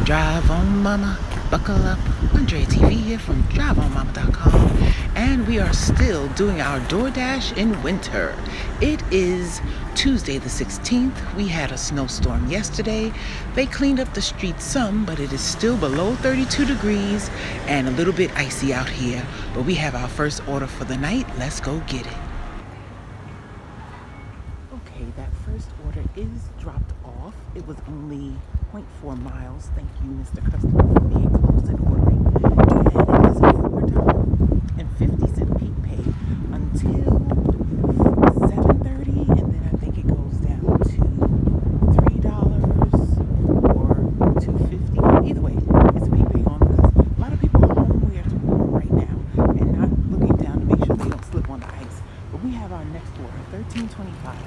Drive on Mama, buckle up. Andre TV here from driveonmama.com, and we are still doing our Doordash in winter. It is Tuesday the 16th. We had a snowstorm yesterday. They cleaned up the streets some, but it is still below 32 degrees and a little bit icy out here. But we have our first order for the night. Let's go get it. Okay, that first order is dropped off. It was only 0.4 miles. Thank you, Mr. Customer, for being close and ordering. And it is a $4.50 peak pay until 7:30, and then I think it goes down to $3 or $2.50. Either way, it's a peak pay on because a lot of people are home. We're home right now and not looking down to make sure they don't slip on the ice. But we have our next order, $13.25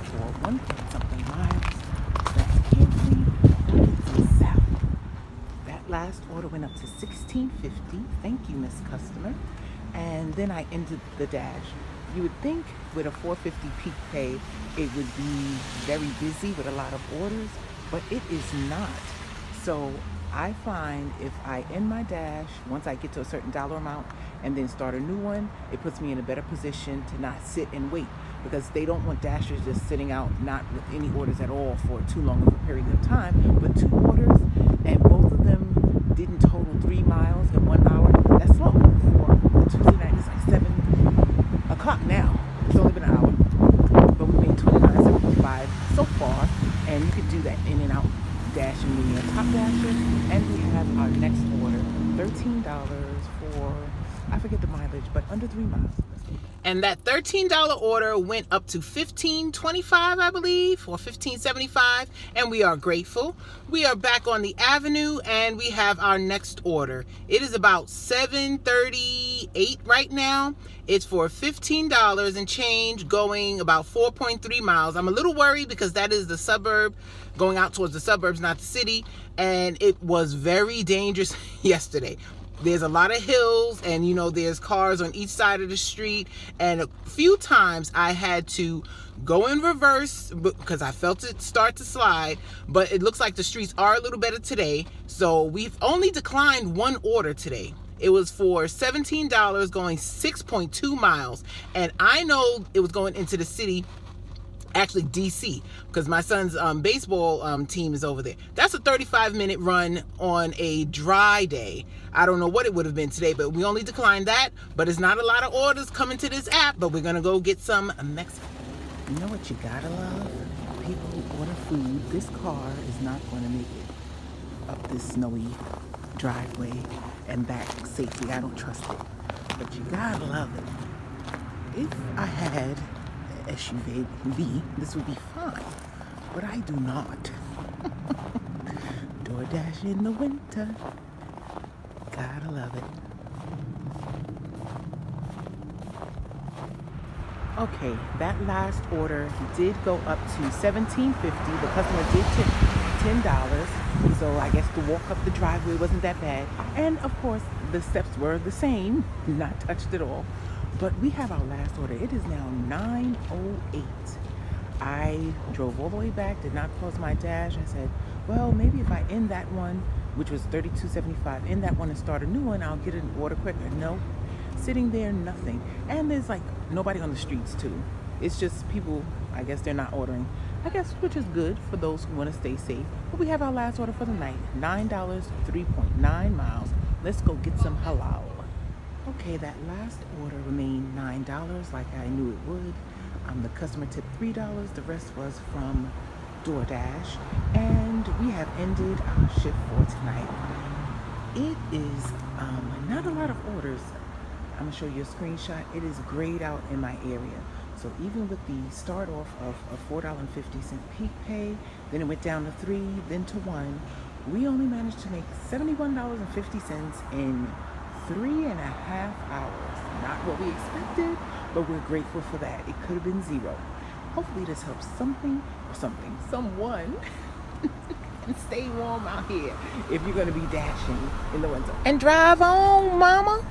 for 1 point something miles. That's carefully. We'll get some salad. That last order went up to $16.50. Thank you, Miss Customer. And then I ended the dash. You would think with a $4.50 peak pay, it would be very busy with a lot of orders, but it is not. So I find if I end my dash, once I get to a certain dollar amount and then start a new one, it puts me in a better position to not sit and wait, because they don't want dashers just sitting out not with any orders at all for too long of a period of time. But 2 orders and both of them didn't total 3 miles in 1 hour. That's slow for a Tuesday night. It's like 7 o'clock now. It's only been an hour, but we made $29.75 so far, and you could do that in and out dash and being a top dasher. And we have our next order, $13 for, I forget the mileage, but under 3 miles. And that $13 order went up to $15.25, I believe, or $15.75, and we are grateful. We are back on the avenue, and we have our next order. It is about 7:38 right now. It's for $15 and change, going about 4.3 miles. I'm a little worried because that is the suburb, going out towards the suburbs, not the city, and it was very dangerous yesterday. There's a lot of hills, and there's cars on each side of the street, and a few times I had to go in reverse because I felt it start to slide. But it looks like the streets are a little better today, so we've only declined 1 order today. It was for $17 going 6.2 miles, and I know it was going into the city, actually DC, because my son's baseball team is over there. That's a 35-minute run on a dry day. I don't know what it would have been today, but we only declined that. But it's not a lot of orders coming to this app, but we're gonna go get some Mexican. You know what you gotta love? People who order food. This car is not gonna make it up this snowy driveway and back safely. I don't trust it, but you gotta love it. If I had SUV, this would be fine, but I do not. Doordash in the winter, gotta love it. Okay, that last order did go up to $17.50. The customer did tip $10, so I guess the walk up the driveway wasn't that bad. And of course, the steps were the same, not touched at all. But we have our last order. It is now 9:08. I drove all the way back, did not close my dash. I said, well, maybe if I end that one, which was $32.75, end that one and start a new one, I'll get an order quicker. No, sitting there, nothing. And there's like nobody on the streets too. It's just people, I guess they're not ordering, I guess, which is good for those who want to stay safe. But we have our last order for the night, $9, 3.9 miles. Let's go get some halal. Okay, that last order remained $9 like I knew it would. The customer tipped $3. The rest was from Doordash. And we have ended our shift for tonight. It is not a lot of orders. I'm going to show you a screenshot. It is grayed out in my area. So even with the start off of a $4.50 peak pay, then it went down to 3, then to 1, we only managed to make $71.50 in 3.5 hours. Not what we expected, but we're grateful for that. It could have been 0. Hopefully this helps someone and stay warm out here if you're going to be dashing in the winter. And drive on, mama.